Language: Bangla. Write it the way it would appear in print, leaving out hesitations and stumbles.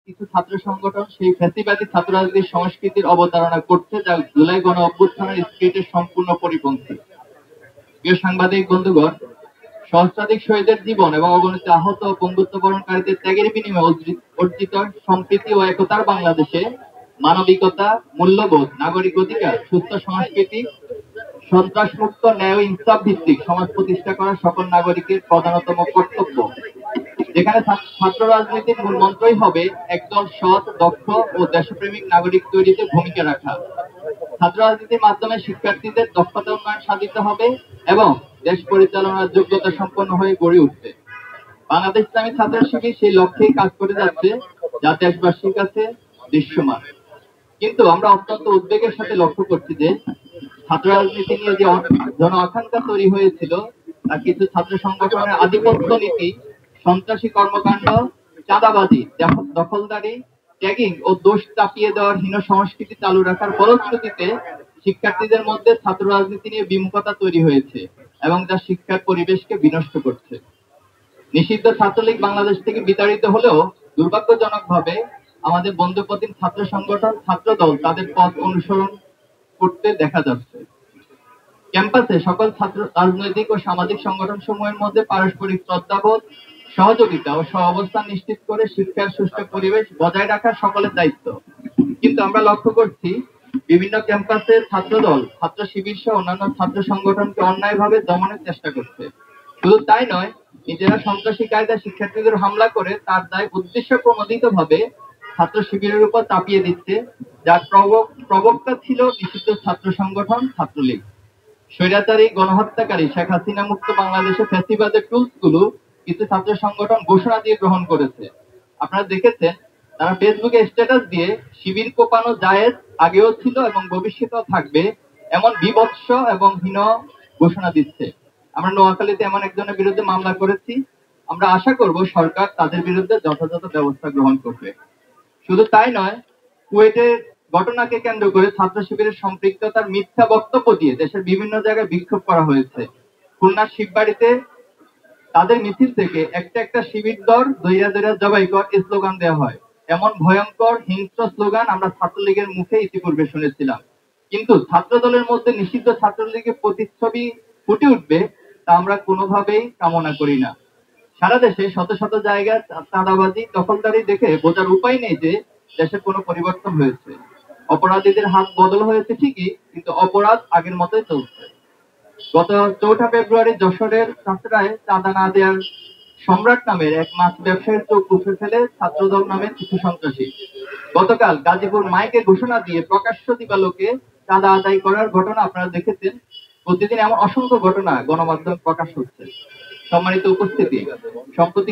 কিছু ছাত্র সংগঠন সেই ফ্যাসিবাদী ছাত্র রাজনীতির সংস্কৃতির অবতারণা করছে, যা জুলাই গণ অভ্যুত্থানের স্পিরিটের সম্পূর্ণ পরিপন্থী। প্রিয় সাংবাদিক বন্ধুগণ, সহস্রাধিক শহীদের জীবন এবং অগণিত আহত ও পঙ্গুত্ব বরণকারীদের ত্যাগের বিনিময়ে অর্জিত সম্প্রীতি ও একতার বাংলাদেশে মানবিকতা, মূল্যবোধ, নাগরিক অধিকার, সুস্থ সংস্কৃতি, সন্ত্রাসমুক্ত, ন্যায় ও ইনসাফ ভিত্তিক সমাজ প্রতিষ্ঠা করা সকল নাগরিকের প্রধানতম কর্তব্য। যেখানে ছাত্র রাজনীতির মূল মন্ত্রই হবে একদল সৎ, দক্ষ ও দেশপ্রেমিক নাগরিক তৈরিতে ভূমিকা রাখা। ছাত্র রাজনীতির মাধ্যমে শিক্ষার্থীদের দক্ষতা উন্নয়ন সাধিত হবে এবং দেশ পরিচালনার যোগ্যতা সম্পন্ন হয়ে গড়ে উঠবে। বাংলাদেশ ইসলামী ছাত্র শিবির সেই লক্ষ্যেই কাজ করে যাচ্ছে, যা দেশবাসীর কাছে দৃশ্যমান। কিন্তু আমরা অত্যন্ত উদ্বেগের সাথে লক্ষ্য করছি যে ছাত্র রাজনীতি নিয়ে যে জন আকাঙ্ক্ষা তৈরি হয়েছিল, তা কিছু ছাত্র সংগঠনের আধিপত্য নীতি, সন্ত্রাসী কর্মকাণ্ড, চাঁদাবাজি, দখলদারি, ট্যাগিং ও দোষ চাপিয়ে দেওয়ার হীন সংস্কৃতি চালু রাখার ফলশ্রুতিতে শিক্ষার্থীদের মধ্যে ছাত্র রাজনীতি নিয়ে বিমুখতা তৈরি হয়েছে এবং যা শিক্ষার পরিবেশকে বিনষ্ট করছে। নিষিদ্ধ ছাত্রলীগ বাংলাদেশ থেকে বিতাড়িত হলেও দুর্ভাগ্যজনকভাবে আমাদের বন্ধুপ্রতিম ছাত্র সংগঠন, ছাত্র দল তাদের পথ অনুসরণ করতে দেখা যাচ্ছে। ক্যাম্পাসে সকল ছাত্র রাজনৈতিক ও সামাজিক সংগঠন সমূহের মধ্যে পারস্পরিক শ্রদ্ধাবোধ, সহযোগিতা ও সহাবস্থান নিশ্চিত করে শিক্ষার সুষ্ঠু পরিবেশ বজায় রাখা সকলের দায়িত্ব। কিন্তু আমরা লক্ষ্য করছি বিভিন্ন ক্যাম্পাসে ছাত্রদল, ছাত্র শিবির সহ অন্যান্য ছাত্র সংগঠনকে অন্যায়ভাবে দমনের চেষ্টা করছে। শুধু তাই নয়, নিজেরা সন্ত্রাসী কায়দায় শিক্ষার্থীদের হামলা করে তার দায় উদ্দেশ্য প্রণোদিতভাবে ছাত্র শিবিরের উপর চাপিয়ে দিচ্ছে, যার প্রবক্তা ছিল নিষিদ্ধ ছাত্র সংগঠন ছাত্রলীগ। স্বৈরাচারী গণহত্যাকারী শেখ হাসিনা মুক্ত বাংলাদেশে ফ্যাসিবাদের টুলস গুলো কিছু ছাত্র সংগঠন ঘোষণা দিয়ে গ্রহণ করেছে। আপনারা দেখেছেন, তারা ফেসবুকে স্ট্যাটাস দিয়ে শিবির কোপানো জায়েজ, আগেও ছিল এবং ভবিষ্যতেও থাকবে, এমন বিভৎস এবং হীন ঘোষণা দিচ্ছে। আমরা নোয়াখালীতে এমন একজনের বিরুদ্ধে মামলা করেছি। আমরা আশা করব সরকার তাদের বিরুদ্ধে যথাযথ ব্যবস্থা গ্রহণ করবে। শুধু তাই নয়, কুয়েটের ঘটনাকে কেন্দ্র করে ছাত্র শিবিরের সম্পৃক্ততার মিথ্যা বক্তব্য দিয়ে দেশের বিভিন্ন জায়গায় বিক্ষোভ করা হয়েছে। খুলনার শিববাড়িতে তাদের মিছিল থেকে একটা শিবির দর দইরা দইরা জবাই কর স্লোগান দেওয়া হয়। এমন ভয়ঙ্কর হিংস্র স্লোগান আমরা ছাত্রলীগের মুখে ইতিপূর্বে শুনেছিলাম। কিন্তু ছাত্র দলের মধ্যে নিষিদ্ধ ছাত্রলীগের প্রতিচ্ছবি ফুটে উঠবে, তা আমরা কোনোভাবেই কামনা করি না। সারা দেশে শত শত জায়গায় চাঁদাবাজি, দখলদারি দেখে বোঝার উপায় নেই যে দেশের কোনো পরিবর্তন হয়েছে। অপরাধীদের হাত বদল হয়েছে ঠিকই, কিন্তু অপরাধ আগের মতোই চলছে। গত 4 ফেব্রুয়ারি যশোরের ছাত্রায় চাঁদা না দেওয়ার সম্রাট নামের এক মাছ ব্যবসায়ীর চোখ উপড়ে ফেলে ছাত্রদল নামের কিছু সন্ত্রাসী। গতকাল গাজীপুর মাইকে ঘোষণা দিয়ে প্রকাশ্য দিবালোকে চাঁদা আদায় করার ঘটনা আপনারা দেখেছেন। প্রতিদিন এমন অসংখ্য ঘটনা গণমাধ্যমে প্রকাশ হচ্ছে। সম্মানিত উপস্থিতি, সম্প্রতি